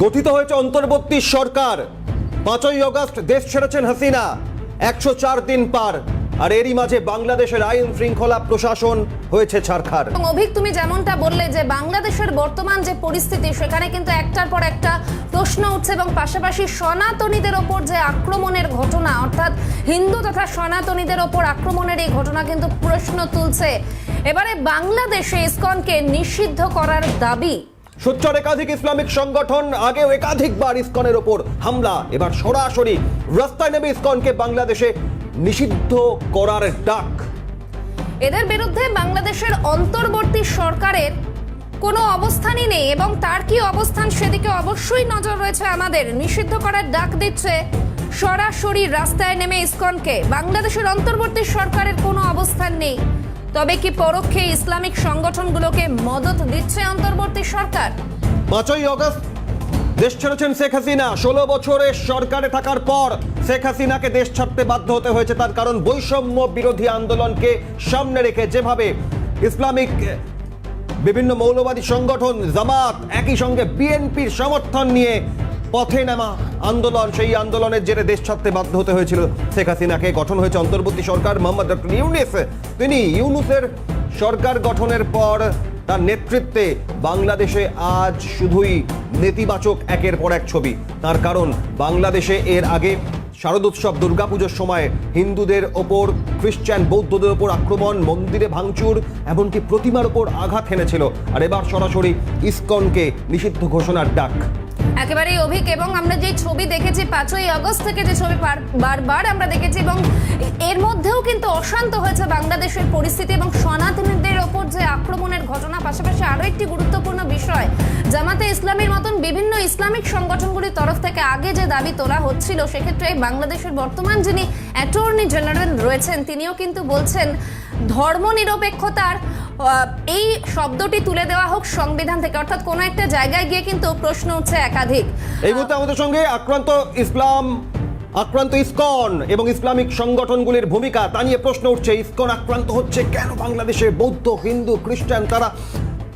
গঠিত হয়েছে অন্তর্বর্তী সরকার। 5ই আগস্ট দেশ ছেড়েছেন হাসিনা, 104 দিন পার, আর এরই মাঝে বাংলাদেশের আইন শৃঙ্খলা প্রশাসন হয়েছে ছারখার। অভিক, তুমি যেমনটা বললে যে বাংলাদেশের বর্তমান যে পরিস্থিতি, সেখানে কিন্তু একটার পর একটা প্রশ্ন উঠছে এবং পাশাপাশি সনাতনীদের ওপর যে আক্রমণের ঘটনা, অর্থাৎ হিন্দু তথা সনাতনীদের ওপর আক্রমণের এই ঘটনা কিন্তু প্রশ্ন তুলছে। এবারে বাংলাদেশে ইসকনকে নিষিদ্ধ করার দাবি। সোচ্চার একাধিক ইসলামিক সংগঠন, আগেও একাধিকবার ইসকনের ওপর হামলা, এবার সরাসরি রাস্তায় নেমে ইসকনকে বাংলাদেশে নিষিদ্ধ করার ডাক। এদের বিরুদ্ধে বাংলাদেশের অন্তর্বর্তী সরকারের কোনো অবস্থানই নেই এবং তার কি অবস্থান সেদিকে অবশ্যই নজর রয়েছে আমাদের। নিষিদ্ধ করার ডাক দিচ্ছে সরাসরি রাস্তায় নেমে ইসকনকে। বাংলাদেশের অন্তর্বর্তী সরকারের কোনো অবস্থান নেই, তবে কি পরোক্ষে ইসলামিক সংগঠনগুলোকে মদত দিচ্ছে অন্তর্বর্তী সরকার? 5ই আগস্ট দেশ ছেড়েছেন শেখ হাসিনা। 16 বছরের সরকারে থাকার পর শেখ হাসিনাকে দেশ ছাড়তে বাধ্য হতে হয়েছে। তার কারণ বৈষম্য বিরোধী আন্দোলনকে সামনে রেখে যেভাবে ইসলামিক বিভিন্ন মৌলবাদী সংগঠন, জামাত, একই সঙ্গে বিএনপির সমর্থন নিয়ে পথে নামা আন্দোলন, সেই আন্দোলনের জেরে দেশ ছাড়তে বাধ্য হতে হয়েছিল শেখ হাসিনাকে। গঠন হয়েছে অন্তর্বর্তী সরকার। মোহাম্মদ ডক্টর ইউনূস, তিনি ইউনূসের সরকার গঠনের পর তার নেতৃত্বে বাংলাদেশে আজ শুধুই নেতিবাচক একের পর এক ছবি। তার কারণ বাংলাদেশে এর আগে শারদোৎসব, দুর্গাপুজোর সময় হিন্দুদের ওপর, খ্রিস্টান, বৌদ্ধদের ওপর আক্রমণ, মন্দিরে ভাঙচুর, এমনকি প্রতিমার ওপর আঘাত হেনেছিল। আর এবার সরাসরি ইসকনকে নিষিদ্ধ ঘোষণার ডাক। একেবারেই অভিক, এবং আমরা যে ছবি দেখেছি 5ই আগস্ট থেকে, যে ছবি বারবার আমরা দেখেছি, এবং এর মধ্যেও কিন্তু অশান্ত হয়েছে বাংলাদেশের পরিস্থিতি এবং সনাতনীদের ওপর যে আক্রমণের ঘটনা। পাশাপাশি আরও একটি গুরুত্বপূর্ণ বিষয়, জামাতে ইসলামীর মতন বিভিন্ন ইসলামিক সংগঠনগুলির তরফ থেকে আগে যে দাবি তোলা হচ্ছিল, সেক্ষেত্রে বাংলাদেশের বর্তমান যিনি অ্যাটর্নি জেনারেল রয়েছেন, তিনিও কিন্তু বলছেন ধর্মনিরপেক্ষতার এই শব্দটি তুলে দেওয়া হোক সংবিধান থেকে, অর্থাৎ কোনো একটা জায়গায় গিয়ে কিন্তু প্রশ্ন উঠছে একাধিক। এই মুহূর্তে আমাদের সঙ্গে আক্রান্ত ইসকন এবং ইসলামিক সংগঠনগুলির ভূমিকা, তা নিয়ে প্রশ্ন উঠছে। ইসকন আক্রান্ত হচ্ছে কেন? বাংলাদেশে বৌদ্ধ, হিন্দু, খ্রিস্টান তারা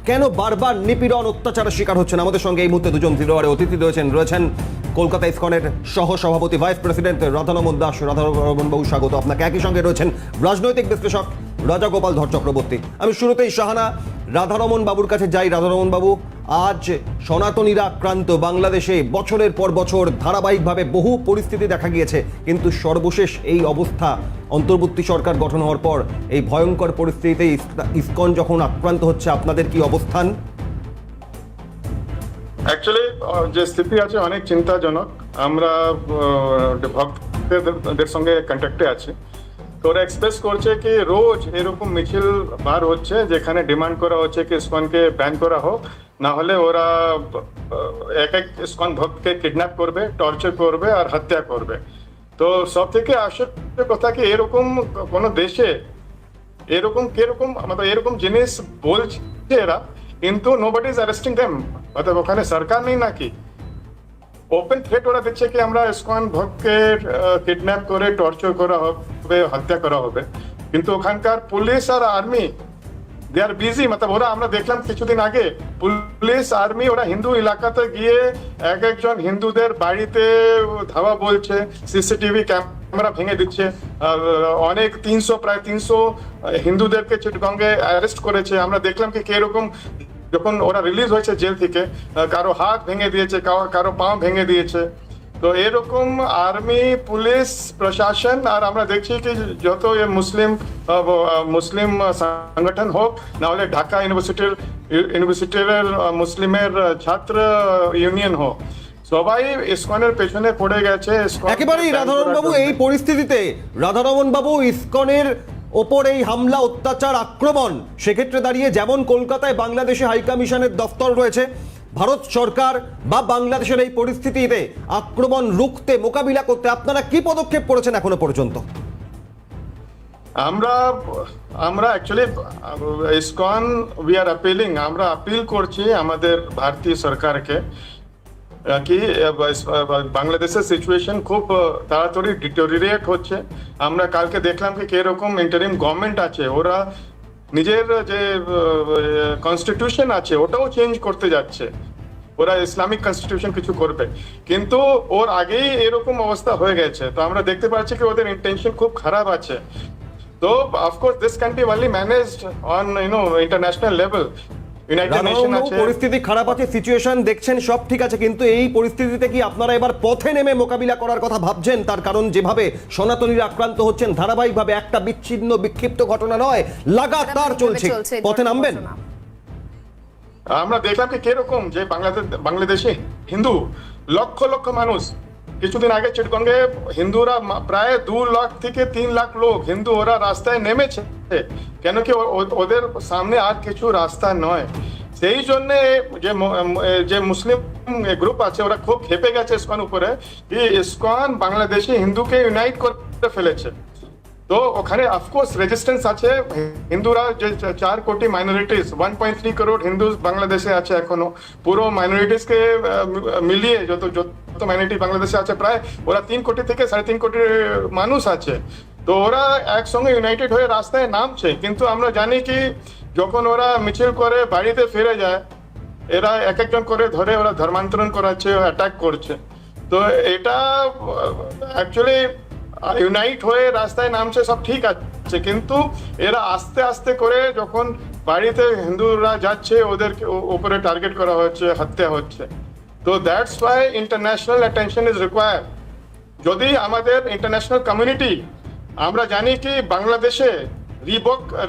কেন বারবার নিপীড়ন, অত্যাচারের শিকার হচ্ছেন? আমাদের সঙ্গে এই মুহূর্তে দুজন জিরোয়ারে অতিথি রয়েছেন কলকাতা ইসকনের সহ সভাপতি, ভাইস প্রেসিডেন্ট রাধারমন দাস। রাধারমন বাবু, স্বাগত আপনাকে। একই সঙ্গে রয়েছেন রাজনৈতিক বিশ্লেষক রাজাগোপাল ধর চক্রবর্তী। আমি শুরুতেই শাহানা রাধারমন বাবুর কাছে যাই। রাধারমন বাবু, আজ সনাতনীরা আক্রান্ত, বাংলাদেশে বছরের পর বছর ধারাবাহিকভাবে বহু পরিস্থিতি দেখা গিয়েছে, কিন্তু সর্বশেষ এই অবস্থা অন্তর্বর্তী সরকার গঠন হওয়ার পর এই ভয়ঙ্কর পরিস্থিতিতে ইসকন যখন আক্রান্ত হচ্ছে, আপনাদের কি অবস্থান? অ্যাকচুয়ালি যে স্থিতি আছে অনেক চিন্তাজনক। আমরা ভক্তদের সঙ্গে কন্ট্যাক্টে আছি, তো ওরা এক্সপ্রেস করছে কি রোজ এরকম মিছিল বার হচ্ছে যেখানে ডিমান্ড করা হচ্ছে কি ইসকনকে ব্যান করা হোক, না হলে ওরা এক এক ইসকন ভক্তকে কিডন্যাপ করবে, টর্চার করবে আর হত্যা করবে। তো সব থেকে আশ্চর্যের কথা কি এরকম কোন দেশে এরকম কিরকম এরকম জিনিস বলছে এরা, কিন্তু নোবডি ইজ অ্যারেস্টিং দেম। অর্থাৎ ওখানে সরকার নেই নাকি? ওপেন থ্রেট ওরা দিচ্ছে কি আমরা ইসকন ভক্তকে কিডন্যাপ করে টর্চার করা হবে, হত্যা করা হবে, কিন্তু ওখানকার পুলিশ আর আর্মি দে আর বিজি। ওরা, আমরা দেখলাম কিছুদিন আগে পুলিশ আর্মি ওরা হিন্দু এলাকাতে গিয়ে এক একজন হিন্দুদের বাড়িতে ধাওয়া বলছে, সিসিটিভি ক্যামেরা ভেঙে দিচ্ছে। অনেক প্রায় 300 হিন্দুদেরকে চিটগঙ্গে অ্যারেস্ট করেছে। আমরা দেখলাম কি এরকম যখন ওরা রিলিজ হয়েছে জেল থেকে, কারো হাত ভেঙে দিয়েছে, কারো পা ভেঙে দিয়েছে। তো এরকম আর্মি, পুলিশ, প্রশাসন, আর আমরা দেখছি কি যত মুসলিম সংগঠন হোক, না হলে ঢাকা ইউনিভার্সিটির মুসলিমের ছাত্র ইউনিয়ন হোক, সবাই ইসকনের পেছনে পড়ে গেছে। একেবারেই রাধারমন বাবু, এই পরিস্থিতিতে রাধারমন বাবু, ইসকনের ওপর এই হামলা, অত্যাচার, আক্রমণ, সেক্ষেত্রে দাঁড়িয়ে যেমন কলকাতায় বাংলাদেশে হাইকমিশনের দফতর রয়েছে, ভারত সরকার বা বাংলাদেশের এই পরিস্থিতিতে আক্রমণ রুখতে, মোকাবিলা করতে আপনারা কি পদক্ষেপ করেছেন এখনো পর্যন্ত? আমরা actually ISKCON we are appealing, আমরা আপিল করছি আমাদের ভারতীয় সরকারকে কি বাংলাদেশের সিচুয়েশন খুব তাড়াতাড়ি ডিটোরিয়েট হচ্ছে। আমরা কালকে দেখলাম কি এরকম ইন্টারিম গভর্নমেন্ট আছে, ওরা নিজের যে কনস্টিটিউশন আছে ওটাও চেঞ্জ করতে যাচ্ছে। ওরা ইসলামিক কনস্টিটিউশন কিছু করবে, কিন্তু ওর আগেই এরকম অবস্থা হয়ে গেছে। তো আমরা দেখতে পাচ্ছি কি ওদের ইন্টেনশন খুব খারাপ আছে। তো of course this can be only managed on international level. United nation আছে, পরিস্থিতি খারাপ আছে, সিচুয়েশন দেখছেন সব ঠিক আছে, কিন্তু এই পরিস্থিতিতে কি আপনারা এবার পথে নেমে মোকাবিলা করার কথা ভাবছেন? তার কারণ যেভাবে সনাতনীরা আক্রান্ত হচ্ছেন ধারাবাহিকভাবে, একটা বিচ্ছিন্ন বিক্ষিপ্ত ঘটনা নয়, লাগাতার চলছে, পথে নামবেন? আমরা দেখলাম কি কিরকম যে বাংলাদেশে হিন্দু লক্ষ লক্ষ মানুষ, কিছুদিন আগে চিটগঙ্গে হিন্দুরা প্রায় 2 লাখ থেকে 3 লাখ লোক হিন্দু ওরা রাস্তায় নেমেছে, কেন কি ওদের সামনে আর কিছু রাস্তা নয়। সেই জন্য যে মুসলিম গ্রুপ আছে ওরা খুব খেপে গেছে ইসকন উপরে, কি ইসকন বাংলাদেশি হিন্দুকে ইউনাইট করে ফেলেছে। তো ওখানে অফকোর্স রেজিস্ট্যান্স আছে, হিন্দুরা যে 4 কোটি মাইনরিটিস, 1.3 করোড় হিন্দু বাংলাদেশে আছে এখনো, পুরো মাইনরিটিস কে মিলিয়ে যত মাইনরিটি বাংলাদেশে আছে প্রায় ওরা 3 কোটি থেকে 3.5 কোটি মানুষ আছে। তো ওরা একসঙ্গে ইউনাইটেড হয়ে রাস্তায় নামছে, কিন্তু আমরা জানি কি যখন ওরা মিছিল করে বাড়িতে ফিরে যায়, এরা এক একজন করে ধরে ওরা ধর্মান্তরণ করাচ্ছে, অ্যাটাক করছে। তো এটা অ্যাকচুয়ালি ইউনাইট হয়ে রাস্তায় নামছে সব ঠিক আছে, কিন্তু এরা আস্তে আস্তে করে যখন বাড়িতে হিন্দুরা যাচ্ছে ওদের উপরে টার্গেট করা হচ্ছে, হত্যা হচ্ছে। তো that's why international attention is required. যদি আমাদের ইন্টারন্যাশনাল কমিউনিটি, আমরা জানি কি বাংলাদেশে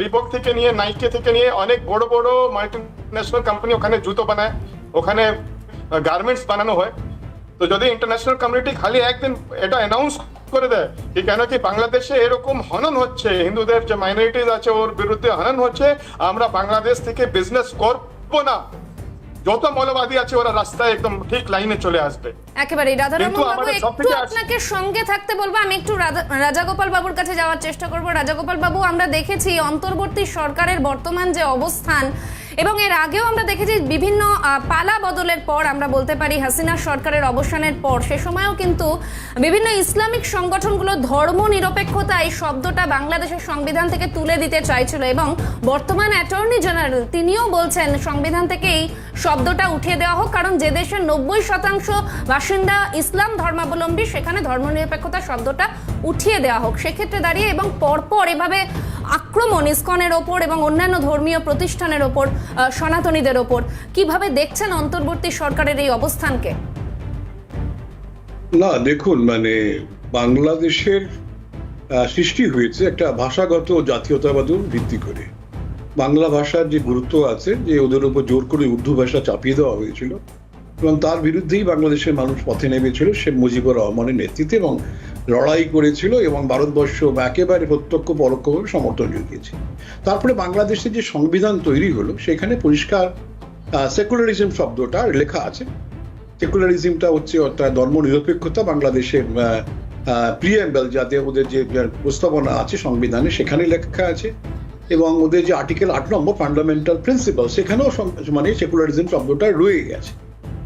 রিবক থেকে নিয়ে, নাইকে থেকে নিয়ে অনেক বড় বড় মাল্টিন্যাশনাল কোম্পানি ওখানে জুতো বানায়, ওখানে গার্মেন্টস বানানো হয়। তো যদি ইন্টারন্যাশনাল কমিউনিটি খালি একদিন এটা অ্যানাউন্স করে দেয় কি কেন কি বাংলাদেশে এরকম হনন হচ্ছে, হিন্দুদের যে মাইনরিটিস আছে ওর বিরুদ্ধে হনন হচ্ছে, আমরা বাংলাদেশ থেকে বিজনেস করবো না, যত মৌলবাদী আছে ওরা রাস্তায় একদম ঠিক লাইনে চলে আসবে। একেবারে রাধারমণ বাবু, একটু আপনাকে সঙ্গে থাকতে বলবো। আমি একটু রাজাগোপাল বাবুর কাছে যাওয়ার চেষ্টা করব। রাজাগোপাল বাবু, আমরা দেখেছি অন্তর্বর্তী সরকারের বর্তমান যে অবস্থান, এবং এর আগেও আমরা দেখেছি বিভিন্ন পালা বদলের পর, আমরা বলতে পারি হাসিনা সরকারের অবসানের পর, সে সময়ও কিন্তু বিভিন্ন ইসলামিক সংগঠনগুলো ধর্ম নিরপেক্ষতা এই শব্দটা বাংলাদেশের সংবিধান থেকে তুলে দিতে চাইছিল, এবং বর্তমান অ্যাটর্নি জেনারেল তিনিও বলছেন সংবিধান থেকে এই শব্দটা উঠিয়ে দেওয়া হোক, কারণ যে দেশের 90% বাসিন্দা ইসলাম ধর্মাবলম্বী সেখানে ধর্মনিরপেক্ষতা শব্দটা উঠিয়ে দেওয়া হোক। সেক্ষেত্রে দাঁড়িয়ে এবং পরপর এভাবে আক্রমণ ইসকনের ওপর এবং অন্যান্য ধর্মীয় প্রতিষ্ঠানের ওপর, সনাতনীদের ওপর, কিভাবে দেখছেন অন্তর্বর্তী সরকারের এই অবস্থানকে? না দেখুন, মানে বাংলাদেশের সৃষ্টি হয়েছে একটা ভাষাগত জাতীয়তাবাদের ভিত্তি করে। বাংলা ভাষার যে গুরুত্ব আছে, যে ওদের উপর জোর করে উর্দু ভাষা চাপিয়ে দেওয়া হয়েছিল, এবং তার বিরুদ্ধেই বাংলাদেশের মানুষ পথে নেমেছিল সে মুজিবুর রহমানের নেতৃত্বে, এবং লড়াই করেছিল, এবং ভারতবর্ষ একেবারে প্রত্যক্ষ পরোক্ষভাবে সমর্থন জুগিয়েছে। তারপরে বাংলাদেশের যে সংবিধান তৈরি হলো সেখানে পরিষ্কার সেকুলারিজম শব্দটা লেখা আছে। সেকুলারিজমটা হচ্ছে অর্থাৎ ধর্ম নিরপেক্ষতা বাংলাদেশের প্রিএম্বল, যাতে ওদের যে প্রস্তাবনা আছে সংবিধানে সেখানে লেখা আছে, এবং ওদের যে আর্টিকেল 8 নম্বর ফান্ডামেন্টাল প্রিন্সিপাল, সেখানেও মানে সেকুলারিজম শব্দটা রয়ে গেছে।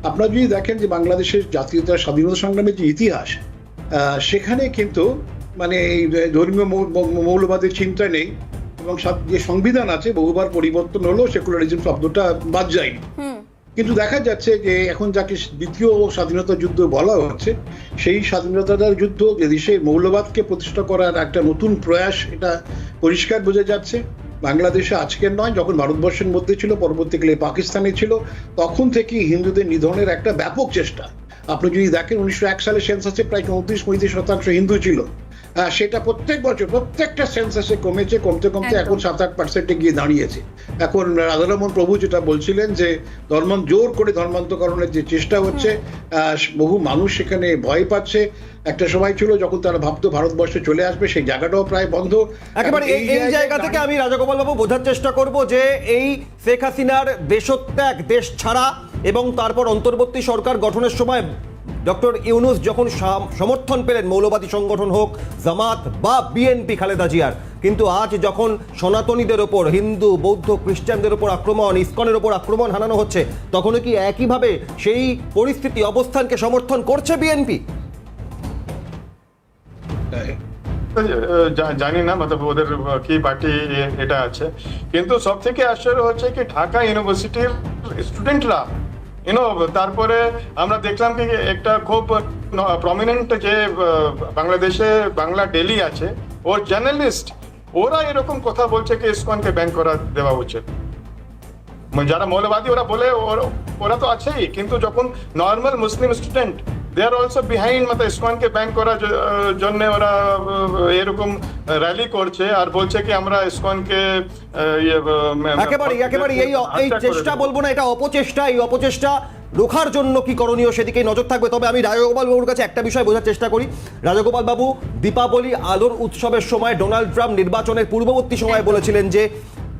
আপনারা যদি দেখেন যে বাংলাদেশের জাতীয়তা স্বাধীনতা সংগ্রামের যে ইতিহাস, সেখানে কিন্তু মানে এই ধর্মীয় মৌলবাদের চিন্তা নেই, এবং যে সংবিধান আছে বহুবার পরিবর্তন হলো, সেকুলারিজম শব্দটা বাদ যায়নি। কিন্তু দেখা যাচ্ছে যে এখন যাকে দ্বিতীয় স্বাধীনতা যুদ্ধ বলা হচ্ছে, সেই স্বাধীনতার যুদ্ধ যে দেশের মৌলবাদকে প্রতিষ্ঠা করার একটা নতুন প্রয়াস, এটা পরিষ্কার বোঝা যাচ্ছে। বাংলাদেশে আজকের নয়, যখন ভারতবর্ষের মধ্যে ছিল, পরবর্তীকালে পাকিস্তানে ছিল, তখন থেকেই হিন্দুদের নিধনের একটা ব্যাপক চেষ্টা। আপনি যদি দেখেন 1901 সালে সেন্সাসে প্রায় 34-35% হিন্দু ছিল, সেটা প্রত্যেক বছর প্রত্যেকটা সেন্সাসে কমেছে, কমতে কমতে এখন 7-8% গিয়ে দাঁড়িয়েছে। এখন রাধারমণ প্রভু যেটা বলছিলেন যে জোর করে ধর্মান্তকরণের যে চেষ্টা হচ্ছে, বহু মানুষ সেখানে ভয় পাচ্ছে। একটা সময় ছিল যখন তারা ভাবতো ভারতবর্ষে চলে আসবে, সেই জায়গাটাও প্রায় বন্ধ। একেবারে এই জায়গা থেকে আমি রাজাগোপাল বাবু বোঝার চেষ্টা করব যে এই শেখ হাসিনার দেশত্যাগ, দেশ ছাড়া, এবং তারপর অন্তর্বর্তী সরকার গঠনের সময় ডক্টর ইউনূস যখন সমর্থন পেলেন, মৌলবাদী সংগঠন হোক জামাত বা বিএনপি খালেদা জিয়ার, কিন্তু আজ যখন সনাতনীদের ওপর, হিন্দু বৌদ্ধ খ্রিস্টানদের ওপর আক্রমণ, ইসকনের ওপর আক্রমণ হানানো হচ্ছে, তখনও কি একইভাবে সেই পরিস্থিতি অবস্থানকে সমর্থন করছে বিএনপি? জানি না, মতলব ওদের কি পার্টি এটা আছে, কিন্তু সব থেকে আশ্চর্য হচ্ছে কি ঢাকা ইউনিভার্সিটির স্টুডেন্টরা তারপরে আমরা দেখলাম কি একটা খুব প্রমিনেন্ট যে বাংলাদেশে বাংলা ডেলি আছে ওর জার্নালিস্ট ওরা এরকম কথা বলছে কি ইসকনকে ব্যান করা দেওয়া উচিত। যারা মৌলবাদী ওরা বলে ওরা তো আছেই, কিন্তু যখন normal Muslim student they are also behind, মানে ইসকনকে ব্যান করার জন্য ওরা এরকম র্যালি করছে আর বলছে কি আমরা ইসকনকে একেবারে এই চেষ্টা বলবো না, এটা অপচেষ্টা। এই অপচেষ্টা রোখার জন্য কি করণীয় সেদিকে নজর থাকবে। তবে আমি রাজগোপাল বাবুর কাছে একটা বিষয় বোঝার চেষ্টা করি। রাজগোপাল বাবু, দীপাবলি আলোর উৎসবের সময় ডোনাল্ড ট্রাম্প নির্বাচনের পূর্ববর্তী সময় বলেছিলেন যে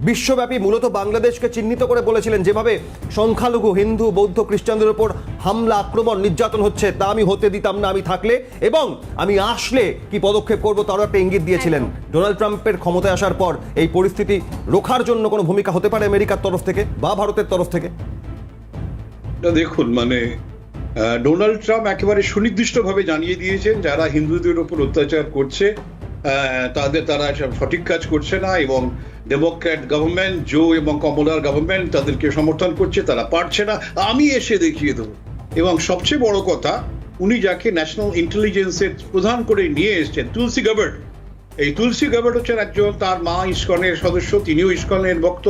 বিশ্বব্যাপী মূলত বাংলাদেশকে চিহ্নিত করে বলেছিলেন যেভাবে সংখ্যালঘু হিন্দু বৌদ্ধ খ্রিস্টানদের উপর হামলা আক্রমণ নির্যাতন হচ্ছে তা আমি হতে দিতাম না আমি থাকলে, এবং আমি আসলে কি পদক্ষেপ করব তারও একটা ইঙ্গিত দিয়েছিলেন। ডোনাল্ড ট্রাম্পের ক্ষমতায় আসার পর এই পরিস্থিতি রোখার জন্য কোনো ভূমিকা হতে পারে আমেরিকার তরফ থেকে বা ভারতের তরফ থেকে? দেখুন, মানে ডোনাল্ড ট্রাম্প একেবারে সুনির্দিষ্টভাবে জানিয়ে দিয়েছেন যারা হিন্দুদের উপর অত্যাচার করছে তারা সঠিক কাজ করছে না, এবং ডেমোক্র্যাট গভর্নমেন্ট জো এবং কমলার গভর্নমেন্ট তাদেরকে সমর্থন করছে, তারা পারছে না, আমি এসে দেখিয়ে দেবো। এবং সবচেয়ে বড় কথা, উনি যাকে ন্যাশনাল ইন্টেলিজেন্সের প্রধান করে নিয়ে এসেছেন, তুলসী গাবার্ড, এই তুলসী গাবার্ড হচ্ছেন একজন, তার মা ইসকনের সদস্য, তিনিও ইসকনের ভক্ত,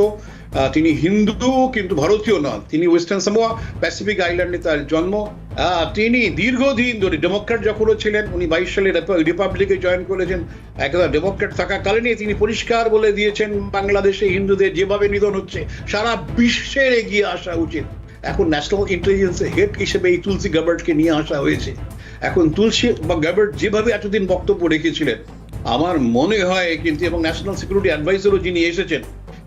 তিনি হিন্দু কিন্তু ভারতীয় নন, তিনি ওয়েস্টার্ন সামোয়া প্যাসিফিক আইল্যান্ডে তার জন্ম। তিনি দীর্ঘদিন ধরে ডেমোক্র্যাট যখনও ছিলেন, উনি 22 সালে রিপাবলিকে জয়েন করেছেন, একদা ডেমোক্র্যাট থাকাকালীনই তিনি পরিষ্কার বলে দিয়েছেন বাংলাদেশে হিন্দুদের যেভাবে নিধন হচ্ছে সারা বিশ্বের এগিয়ে আসা উচিত। এখন ন্যাশনাল ইন্টেলিজেন্সের হেড হিসেবে এই তুলসী গাবার্ডকে নিয়ে আসা হয়েছে। এখন তুলসী বা গাবার্ড যেভাবে এতদিন বক্তব্য রেখেছিলেন আমার মনে হয় কিন্তু, এবং ন্যাশনাল সিকিউরিটি অ্যাডভাইজারও যিনি এসেছেন,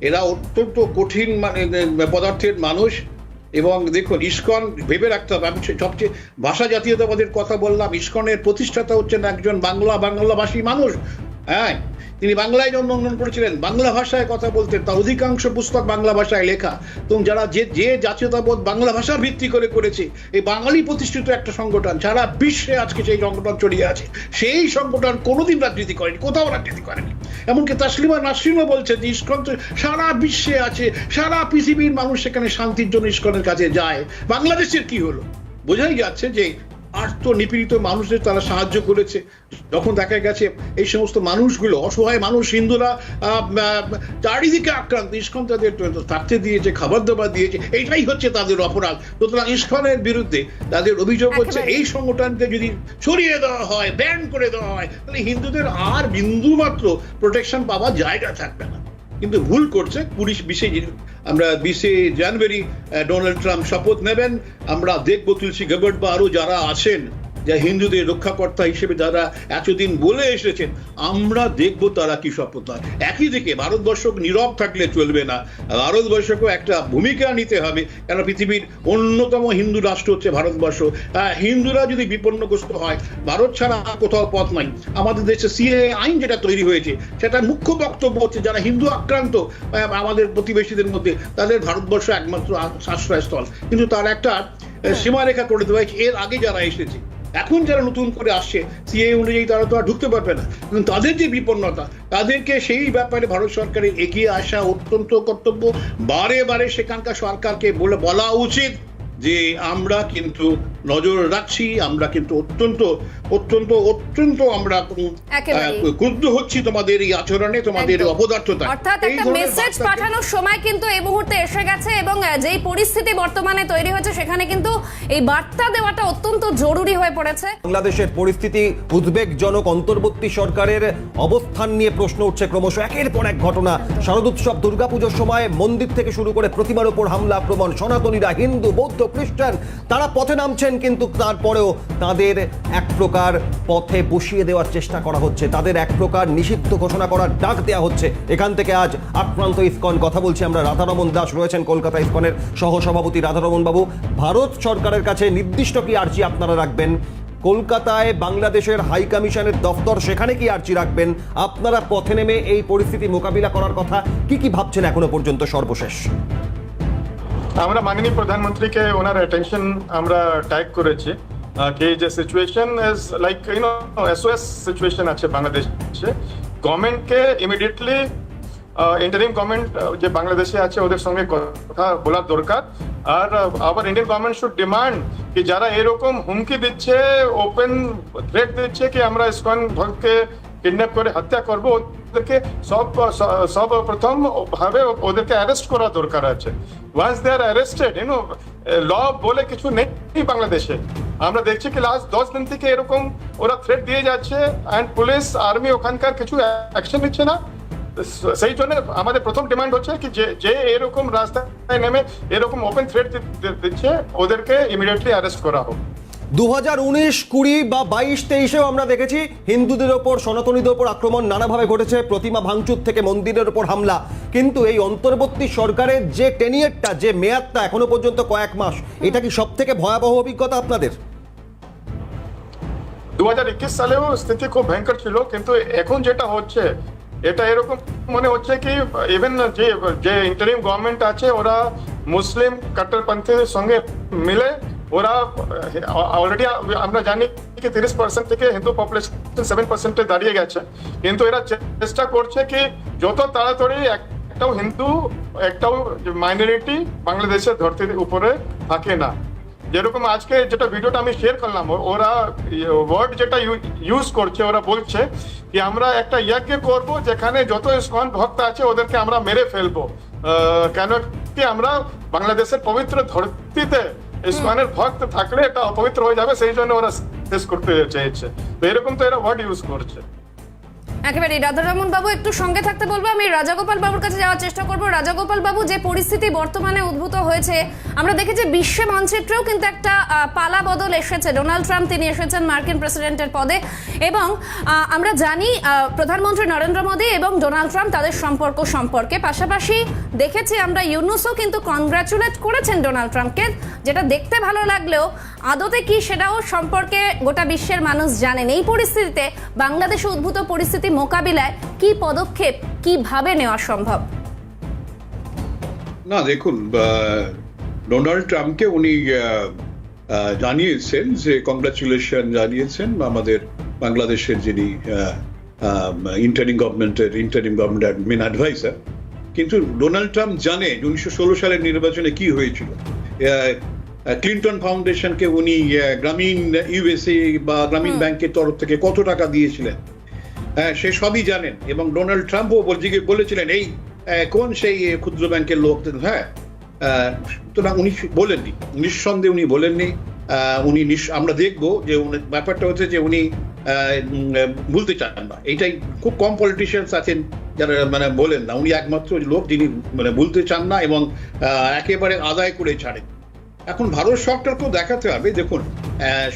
এরা অত্যন্ত কঠিন মানে পদার্থের মানুষ। এবং দেখুন, ইসকন ভেবে রাখতে হবে, আমি সবচেয়ে ভাষা জাতীয়তাবাদের কথা বললাম, ইসকনের প্রতিষ্ঠাতা হচ্ছেন একজন বাংলাভাষী মানুষ। হ্যাঁ, তিনি বাংলায় জন্মগ্রহণ করেছিলেন, বাংলা ভাষায় কথা বলতেন, তার অধিকাংশ পুস্তক বাংলা ভাষায় লেখা। এবং যারা যে জাতীয়তাবোধ বাংলা ভাষার ভিত্তি করে করেছে, এই বাঙালি প্রতিষ্ঠিত একটা সংগঠন, সারা বিশ্বে আজকে সেই সংগঠন ছড়িয়ে আছে। সেই সংগঠন কোনোদিন রাজনীতি করেনি, কোথাও রাজনীতি করেনি। এমনকি তাসলিমা নাসরিনও বলছে যে ইসকন তো সারা বিশ্বে আছে, সারা পৃথিবীর মানুষ সেখানে শান্তির জন্য ইসকনের কাছে যায়। বাংলাদেশের কি হলো? বোঝাই যাচ্ছে যে আর্ত নিপীড়িত মানুষদের তারা সাহায্য করেছে। যখন দেখা গেছে এই সমস্ত মানুষগুলো অসহায় মানুষ, হিন্দুরা চারিদিকে আক্রান্ত, ইসকন তাদের থাকতে দিয়েছে, খাবার দাবার দিয়েছে, এইটাই হচ্ছে তাদের অপরাধ। সুতরাং ইসকনের বিরুদ্ধে তাদের অভিযোগ হচ্ছে এই সংগঠনকে যদি ছড়িয়ে দেওয়া হয়, ব্যান করে দেওয়া হয়, তাহলে হিন্দুদের আর বিন্দু মাত্র প্রোটেকশন পাওয়ার জায়গা থাকবে না। কিন্তু ভুল করছে। 20 জানুয়ারি ডোনাল্ড ট্রাম্প শপথ নেবেন, আমরা দেখবো তুলসী গাবার্ড বা আরো যারা আছেন, যা হিন্দুদের রক্ষাকর্তা হিসেবে যারা এতদিন বলে এসেছেন, আমরা দেখব তারা কি শপথ হয়। একই দিকে ভারতবর্ষ নীরব থাকলে চলবে না, ভারতবর্ষকেও একটা ভূমিকা নিতে হবে, কারণ পৃথিবীর অন্যতম হিন্দু রাষ্ট্র হচ্ছে ভারতবর্ষ। হিন্দুরা যদি বিপন্নগ্রস্ত হয়, ভারত ছাড়া কোথাও পথ নাই। আমাদের দেশে সিএএ আইন যেটা তৈরি হয়েছে, সেটার মুখ্য বক্তব্য হচ্ছে যারা হিন্দু আক্রান্ত আমাদের প্রতিবেশীদের মধ্যে, তাদের ভারতবর্ষ একমাত্র আশ্রয়স্থল। কিন্তু তার একটা সীমারেখা করে দেওয়া হয়েছে। এর আগে যারা এসেছে, এখন যারা নতুন করে আসছে সিএ অনুযায়ী, তারা তো আর ঢুকতে পারবে না। কিন্তু তাদের যে বিপন্নতা, তাদেরকে সেই ব্যাপারে ভারত সরকারের এগিয়ে আসা অত্যন্ত কর্তব্য। বারে বারে সেখানকার সরকারকে বলা উচিত যে আমরা কিন্তু নজর রাখছি, আমরা কিন্তু অত্যন্ত অত্যন্ত অত্যন্ত আমরা ক্রুদ্ধ হচ্ছি তোমাদের এই আচরণে, তোমাদের অপদার্থতা। অর্থাৎ একটা মেসেজ পাঠানোর সময় কিন্তু এই মুহূর্তে এসে গেছে, এবং যেই পরিস্থিতি বর্তমানে তৈরি হয়েছে সেখানে কিন্তু এই বার্তা দেওয়াটা অত্যন্ত জরুরি হয়ে পড়েছে। বাংলাদেশের পরিস্থিতি উদ্বেগজনক, অন্তর্বর্তী সরকারের অবস্থান নিয়ে প্রশ্ন উঠছে ক্রমশ। একের পর এক ঘটনা, শারদোৎসব, দুর্গাপুজোর সময় মন্দির থেকে শুরু করে প্রতিমার উপর হামলা আক্রমণ, সনাতনীরা, হিন্দু বৌদ্ধ খ্রিস্টান তারা পথে নামছেন, কিন্তু তারপরেও তাদের এক প্রকার পথে বসিয়ে দেওয়ার চেষ্টা করা হচ্ছে, তাদের এক প্রকার নিষিদ্ধ ঘোষণা করার ডাক দেওয়া হচ্ছে। এখান থেকে আজ আক্রান্ত ইসকন। কথা বলছি আমরা, রাধারমন দাস রয়েছেন কলকাতা ইসকনের সহসভাপতি। রাধারমন বাবু, ভারত সরকারের কাছে নির্দিষ্ট কি আর্জি আপনারা রাখবেন? কলকাতায় বাংলাদেশের হাই কমিশনের দফতর, সেখানে কি আর্জি রাখবেন? আপনারা পথে নেমে এই পরিস্থিতি মোকাবিলা করার কথা কি ভাবছেন এখনো পর্যন্ত? সর্বশেষ আমরা মাননীয় প্রধানমন্ত্রীকে ওনার অ্যাটেনশন আমরা ট্যাগ করেছি কি যে situation is like SOS situation আছে বাংলাদেশে। গভর্নমেন্টকে ইমিডিয়েটলি ইন্টারিম গভর্নমেন্ট যে বাংলাদেশে আছে ওদের সঙ্গে কথা বলার দরকার, আর আবার ইন্ডিয়ান গভর্নমেন্ট শুড ডিমান্ড কি যারা এরকম হুমকি দিচ্ছে, ওপেন থ্রেট দিচ্ছে কি আমরা ইসকন ভক্তকে কিডন্যাপ করে হত্যা করব, ওদেরকে সব প্রথম ভাবে ওদেরকে অ্যারেস্ট করা দরকার আছে। ওয়ান্স দে আর অ্যারেস্টেড, ল বলে কিছু নেই বাংলাদেশে। আমরা দেখছি কি লাস্ট 10 দিন থেকে এরকম ওরা থ্রেট দিয়ে যাচ্ছে, অ্যান্ড পুলিশ আর্মি ওখানকার কিছু অ্যাকশন নিচ্ছে না। সেই জন্য আমাদের প্রথম ডিমান্ড হচ্ছে কি যে এরকম রাস্তায় নেমে এরকম ওপেন থ্রেট দিচ্ছে ওদেরকে ইমিডিয়েটলি অ্যারেস্ট করা হোক। 2019, 20 বা 22, 23-এও আমরা দেখেছি হিন্দুদের ওপর, সনাতনীদের ওপর আক্রমণ নানাভাবে ঘটেছে, প্রতিমা ভাঙচুর থেকে মন্দিরের ওপর হামলা। কিন্তু এই অন্তর্বর্তী সরকারের যে টেনিয়ারটা, যে মেয়াদটা এখনো পর্যন্ত কয়েক মাস, এটা কি সব থেকে ভয়াবহ অভিজ্ঞতা আপনাদের? 2021 সালেও স্থিতি খুব ভয়ঙ্কর ছিল, কিন্তু এখন যেটা হচ্ছে এটা এরকম মনে হচ্ছে কি ইভেন যে ইন্টারিম গভর্নমেন্ট আছে ওরা মুসলিম কট্টরপন্থীদের সঙ্গে মিলে ওরা অলরেডি আমরা জানি কি 30% থেকে হিন্দু পপুলেশন 7%-এ দাঁড়িয়ে গেছে, কিন্তু এরা চেষ্টা করছে কি যত তাড়াতাড়ি একটাও হিন্দু, একটাও মাইনরিটি বাংলাদেশের ধরতির উপরে থাকে না। যেরকম আজকে যেটা ভিডিওটা আমি শেয়ার করলাম, ওরা ওয়ার্ড যেটা ইউজ করছে, ওরা বলছে কি আমরা একটা ইয়াজ্ঞ করব যেখানে যত ইসকন ভক্ত আছে ওদেরকে আমরা মেরে ফেলবো, কেন কি আমরা বাংলাদেশের পবিত্র ধরতিতে ইসকনের ভক্ত থাকলে এটা অপবিত্র হয়ে যাবে, সেই জন্য ওরা শেষ করতে চেয়েছে। তো এরকম তো এরা ওয়ার্ড ইউজ করছে। একেবারে রাধারমন বাবু একটু সঙ্গে থাকতে বলবো, আমি রাজাগোপাল বাবুর কাছে যাওয়ার চেষ্টা করব। রাজাগোপাল বাবু, যে পরিস্থিতি বর্তমানে উদ্ভূত হয়েছে, আমরা দেখেছি বিশ্ব মানচিত্রেও কিন্তু একটা পালা বদল এসেছে। ডোনাল্ড ট্রাম্প তিনি এসেছেন মার্কিন প্রেসিডেন্টের পদে, এবং আমরা জানি প্রধানমন্ত্রী নরেন্দ্র মোদী এবং ডোনাল্ড ট্রাম্প তাদের সম্পর্কে পাশাপাশি দেখেছি আমরা ইউনুসও কিন্তু কনগ্রাচুলেট করেছেন ডোনাল্ড ট্রাম্পকে, যেটা দেখতে ভালো লাগলেও আদতে কি সেটাও সম্পর্কে গোটা বিশ্বের মানুষ জানেন। এই পরিস্থিতিতে বাংলাদেশে উদ্ভূত পরিস্থিতি মোকাবিলায় কি পদক্ষেপ কিভাবে নেওয়া সম্ভব? না দেখুন, ডোনাল্ড ট্রাম্পকে উনি জানিয়েছেন যে কংগ্রাচুলেশন জানিয়েছেন আমাদের বাংলাদেশের যিনি ইন্টারিম গভর্নমেন্টের মেন অ্যাডভাইজার। কিন্তু ডোনাল্ড ট্রাম্প জানে 1916 সালের নির্বাচনে কি হয়েছিল। ক্লিন্টন ফাউন্ডেশনকে উনি গ্রামীণ ইউএসএ বা গ্রামীণ ব্যাংকের তরফ থেকে কত টাকা দিয়েছিলেন, সে সবই জানেন। এবং ডোনাল্ড ট্রাম্পও বলেছিলেন এই কোন সেই ক্ষুদ্র ব্যাংকের লোক। হ্যাঁ, সুতরাং উনি বলেননি, নিঃসন্দেহে উনি বলেননি। উনি আমরা দেখবো যে ব্যাপারটা হচ্ছে যে উনি ভুলতে চান না। এইটাই খুব কম পলিটিশিয়ানস আছেন যারা বলেন না। উনি একমাত্র লোক যিনি ভুলতে চান না এবং একেবারে আদায় করে ছাড়েন। এখন ভারত সরকারকেও দেখাতে হবে, দেখুন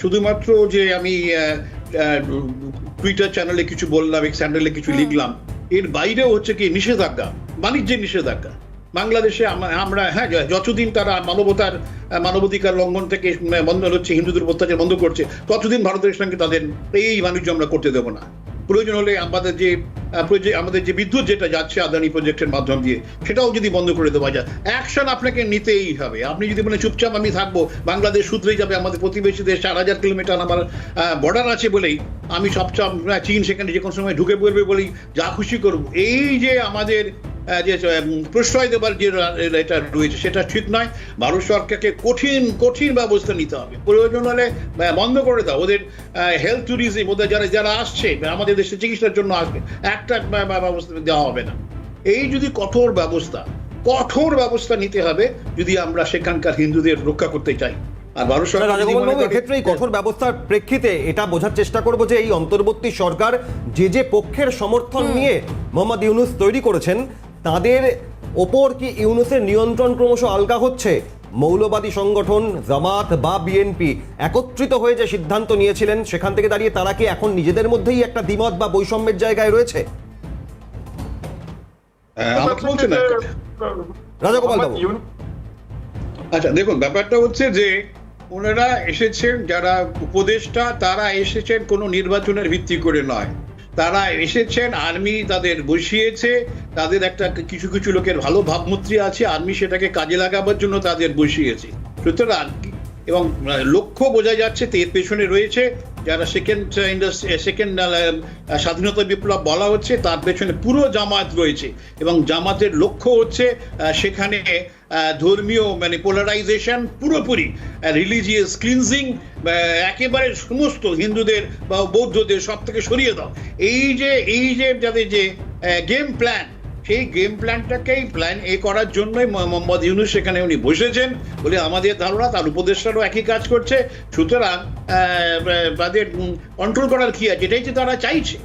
শুধুমাত্র যে আমি টুইটার চ্যানেলে কিছু বললাম, এক্স চ্যানেলে কিছু লিখলাম, এর বাইরেও হচ্ছে কি নিষেধাজ্ঞা, বাণিজ্যের নিষেধাজ্ঞা। বাংলাদেশে আমরা যতদিন তারা মানবাধিকার লঙ্ঘন থেকে বন্ধ হচ্ছে, হিন্দুদের অত্যাচার বন্ধ করছে, ততদিন ভারতের সঙ্গে তাদের এই বাণিজ্য আমরা করতে দেবো না। প্রয়োজন হলে আমাদের যে বিদ্যুৎ যেটা যাচ্ছে আদানি প্রজেক্টের মাধ্যম দিয়ে, সেটাও যদি বন্ধ করে দেওয়া যায়, অ্যাকশন আপনাকে নিতেই হবে। আপনি যদি চুপচাপ আমি থাকবো, বাংলাদেশ শুধরেই যাবে, আমাদের প্রতিবেশী দেশ 4000 কিলোমিটার আমার বর্ডার আছে বলেই আমি সবচেয়ে চীন সেখানে যে কোনো সময় ঢুকে পড়বে বলেই যা খুশি করবো, এই যে আমাদের যে প্রশ্রয় দেবার যে এটা রয়েছে সেটা ঠিক নয়। ভারত সরকারকে কঠিন ব্যবস্থা নিতে হবে। প্রয়োজন হলে বন্ধ করে দাও ওদের হেলথ ট্যুরিজম, ওদের যারা আসছে আমাদের দেশে চিকিৎসার জন্য আসবে, একটা ব্যবস্থা দেওয়া হবে না। এই যদি কঠোর ব্যবস্থা নিতে হবে যদি আমরা সেখানকার হিন্দুদের রক্ষা করতে চাই। আর ভারত সরকার ক্ষেত্রে এই কঠোর ব্যবস্থার প্রেক্ষিতে এটা বোঝার চেষ্টা করবো যে এই অন্তর্বর্তী সরকার যে পক্ষের সমর্থন নিয়ে মোহাম্মদ ইউনুস তৈরি করেছেন, তাদের ওপর কি ইউনুসের নিয়ন্ত্রণ ক্রমশ আলগা হচ্ছে? মৌলবাদী সংগঠন জামাত বা বিএনপি একত্রিত হয়ে যে সিদ্ধান্ত নিয়েছিলেন, সেখান থেকে দাঁড়িয়ে তারা কি এখন নিজেদের মধ্যেই একটা দ্বিমত বা বৈষম্যের জায়গায় রয়েছে? রাজাগোপাল বাবু, আচ্ছা দেখুন, ব্যাপারটা হচ্ছে যে ওনারা এসেছেন, যারা উপদেষ্টা তারা এসেছেন কোনো নির্বাচনের ভিত্তি করে নয়। তারা এসেছেন, আর্মি তাদের বসিয়েছে, তাদের একটা কিছু লোকের ভালো ভাবমূর্তি আছে, আর্মি সেটাকে কাজে লাগাবার জন্য তাদের বসিয়েছে। সুতরাং এবং লক্ষ্য বোঝা যাচ্ছে এর পেছনে রয়েছে যারা সেকেন্ড স্বাধীনতা বিপ্লব বলা হচ্ছে, তার পেছনে পুরো জামাত রয়েছে এবং জামাতের লক্ষ্য হচ্ছে সেখানে ধর্মীয় মানে পোলারাইজেশন, পুরোপুরি রিলিজিয়াস ক্লিনজিং, একেবারে সমস্ত হিন্দুদের বা বৌদ্ধদের সব থেকে সরিয়ে দাও। এই যে যাদের যে গেম প্ল্যান, সেই গেম প্ল্যানটাকেই করার জন্যই মোহাম্মদ ইউনূস সেখানে উনি বসেছেন বলে আমাদের ধারণা। তার উপদেষ্টারাও একই কাজ করছে। সুতরাং তাদের কন্ট্রোল করার কি আছে, এটাই তো তারা চাইছে,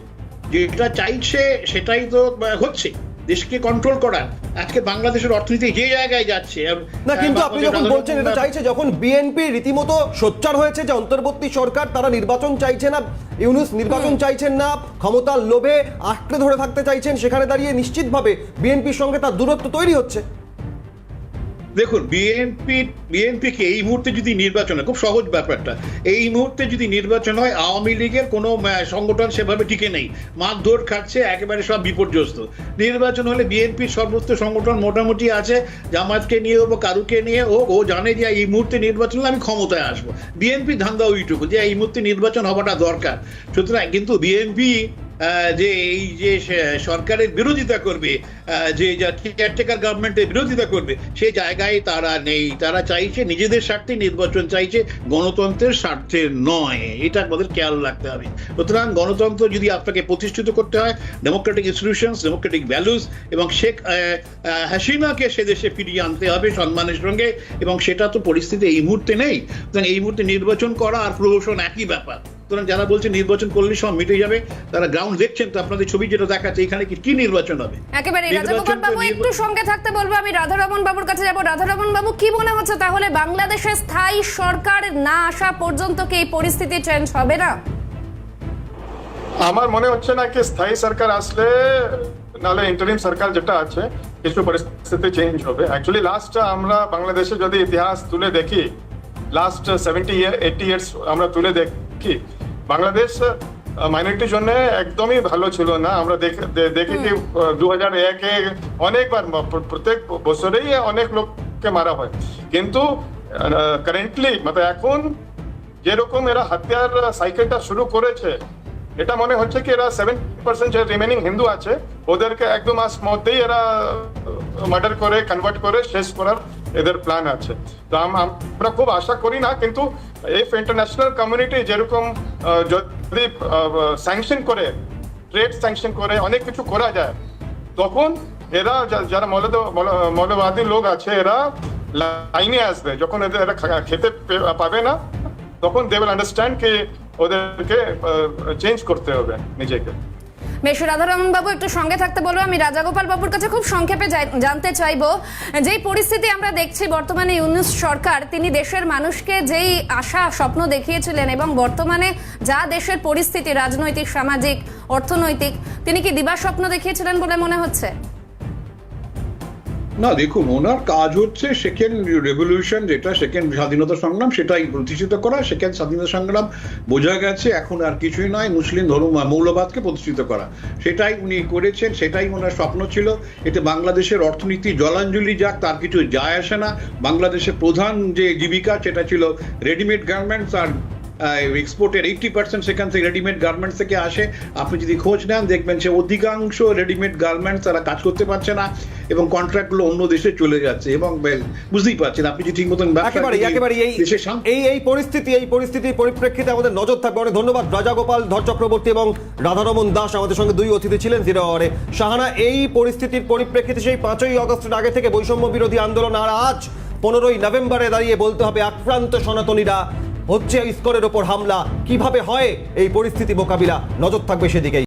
যেটা চাইছে সেটাই তো হচ্ছে, দেশকে কন্ট্রোল করার। আজকে বাংলাদেশের অর্থনীতি যে জায়গায় যাচ্ছে না, কিন্তু আপনি যখন বলছেন এটা চাইছে, যখন বিএনপি রীতিমতো সোচ্চার হয়েছে যে অন্তর্বর্তী সরকার তারা নির্বাচন চাইছে না, ইউনূস নির্বাচন চাইছেন না, ক্ষমতার লোভে আঁকড়ে ধরে থাকতে চাইছেন, সেখানে দাঁড়িয়ে নিশ্চিতভাবে বিএনপির সঙ্গে তার দূরত্ব তৈরি হচ্ছে। দেখুন, বিএনপিকে এই মুহূর্তে যদি নির্বাচন হয়, খুব সহজ ব্যাপারটা, এই মুহূর্তে যদি নির্বাচন হয়, আওয়ামী লীগের কোনো সংগঠন সেভাবে টিকে নেই, মারধর খাচ্ছে, একেবারে সব বিপর্যস্ত। নির্বাচন হলে বিএনপির সর্বোচ্চ সংগঠন মোটামুটি আছে, জামাতকে নিয়ে হোক, কারুকে নিয়ে হোক, ও জানে যে এই মুহূর্তে নির্বাচন হলে আমি ক্ষমতায় আসবো। বিএনপি ধান্দা ওইটুকু যে এই মুহূর্তে নির্বাচন হওয়াটা দরকার। সুতরাং কিন্তু বিএনপি যে এই যে সরকারের বিরোধিতা করবে, যে কেয়ারটেকার গভর্নমেন্টের বিরোধিতা করবে, সেই জায়গায় তারা নেই। তারা চাইছে নিজেদের স্বার্থে নির্বাচন চাইছে, গণতন্ত্রের স্বার্থে নয়। এটা আমাদের খেয়াল রাখতে হবে। সুতরাং গণতন্ত্র যদি আপনাকে প্রতিষ্ঠিত করতে হয়, ডেমোক্রেটিক ইনস্টিটিউশনস, ডেমোক্রেটিক ভ্যালুস, এবং শেখ হাসিনাকে সে দেশে ফিরিয়ে আনতে হবে সম্মানের সঙ্গে, এবং সেটা তো পরিস্থিতি এই মুহূর্তে নেই। সুতরাং এই মুহূর্তে নির্বাচন করা আর প্রহসন একই ব্যাপার। সুতরাং যারা বলছে নির্বাচন করলে সব মিটে যাবে, তারা গ্রাউন্ড দেখছেন তো, আপনাদের ছবি যেটা দেখাচ্ছে, এখানে কি নির্বাচন হবে? একেবারে রাজাগোপাল বাবু একটু সঙ্গে থাকতে বলবো। আমি রাধারমণ বাবুর কাছে যাব। রাধারমণ বাবু, কি মনে হচ্ছে তাহলে বাংলাদেশে স্থায়ী সরকার না আসা পর্যন্ত কি এই পরিস্থিতি চেঞ্জ হবে না? আমার মনে হচ্ছে না কি স্থায়ী সরকার আসলে, নাহলে ইন্টারিম সরকার যেটা আছে, কিছু পরিস্থিতি চেঞ্জ হবে। অ্যাকচুয়ালি লাস্ট আমরা বাংলাদেশে যদি ইতিহাস তুলে দেখি, লাস্ট 70-80 ইয়ার্স আমরা তুলে দেখি, বাংলাদেশ মাইনরিটির জন্য একদমই ভালো ছিল না। আমরা দেখি কি 2001-এ অনেকবার, প্রত্যেক বছরেই অনেক লোককে মারা হয়। কিন্তু কারেন্টলি মানে এখন যেরকম এরা হাতিয়ার সাইকেলটা শুরু করেছে, এটা মনে হচ্ছে কি এরা 7% যে রিমেনিং হিন্দু আছে ওদেরকে একদম মধ্যেই এরা মার্ডার করে, কনভার্ট করে শেষ করার এদের প্ল্যান আছে। তো আমরা খুব আশা করি না, কিন্তু ইফ ইন্টারন্যাশনাল কমিউনিটি যেরকম যদি স্যাংশন করে, ট্রেড স্যাংশন করে, অনেক কিছু করা যায়, তখন এরা যারা মৌলবাদী লোক আছে এরা লাইনে আসবে। যখন এরা খেতে পাবে না, তখন দে উইল আন্ডারস্ট্যান্ড কি ওদেরকে চেঞ্জ করতে হবে নিজেকে। বেশ, রাধারমণ বাবু একটু সঙ্গে থাকতে বলবো। আমি রাজাগোপাল বাবুর কাছে খুব সংক্ষেপে জানতে চাইবো, যেই পরিস্থিতি আমরা দেখছি বর্তমানে, ইউনূস সরকার তিনি দেশের মানুষকে যেই আশা স্বপ্ন দেখিয়েছিলেন, এবং বর্তমানে যা দেশের পরিস্থিতি রাজনৈতিক, সামাজিক, অর্থনৈতিক, তিনি কি দিবা স্বপ্ন দেখিয়েছিলেন বলে মনে হচ্ছে? না, দেখুন, ওনার কাজ হচ্ছে সেকেন্ড রেভলিউশন, যেটা সেকেন্ড স্বাধীনতা সংগ্রাম, সেটাই প্রতিষ্ঠিত করা। সেকেন্ড স্বাধীনতা সংগ্রাম বোঝা গেছে, এখন আর কিছুই নয়, মুসলিম ধর্ম মৌলবাদকে প্রতিষ্ঠিত করা। সেটাই উনি করেছেন, সেটাই ওনার স্বপ্ন ছিল। এতে বাংলাদেশের অর্থনীতি জলাঞ্জলি যাক তার কিছু যায় আসে না। বাংলাদেশের প্রধান যে জীবিকা সেটা ছিল রেডিমেড গার্মেন্টস, আর এক্সপোর্টের 80% সেখান থেকে রেডিমেড গার্মেন্টস থেকে আসে। আপনি যদি খোঁজ নেন দেখবেন সে অধিকাংশ রেডিমেড গার্মেন্টস তারা কাজ করতে পারছে না, এবং কন্ট্রাক্টগুলো অন্য দেশে চলে যাচ্ছে। এবং বুঝতেই পারছেন, আপনি যদি ঠিক মতন এই পরিস্থিতির পরিপ্রেক্ষিতে আমাদের নজর থাকবে। অনেক ধন্যবাদ রাজাগোপাল ধর চক্রবর্তী এবং রাধারমণ দাস, আমাদের সঙ্গে দুই অতিথি ছিলেন জিরো আওয়ারে। শাহানা, এই পরিস্থিতির পরিপ্রেক্ষিতে সেই 5ই আগস্টের আগে থেকে বৈষম্য বিরোধী আন্দোলন, আর আজ 15ই নভেম্বরে দাঁড়িয়ে বলতে হবে আক্রান্ত সনাতনীরা, হচ্ছে ইসকনের ওপর হামলা, কিভাবে হয় এই পরিস্থিতি মোকাবিলা, নজর থাকবে সেদিকেই।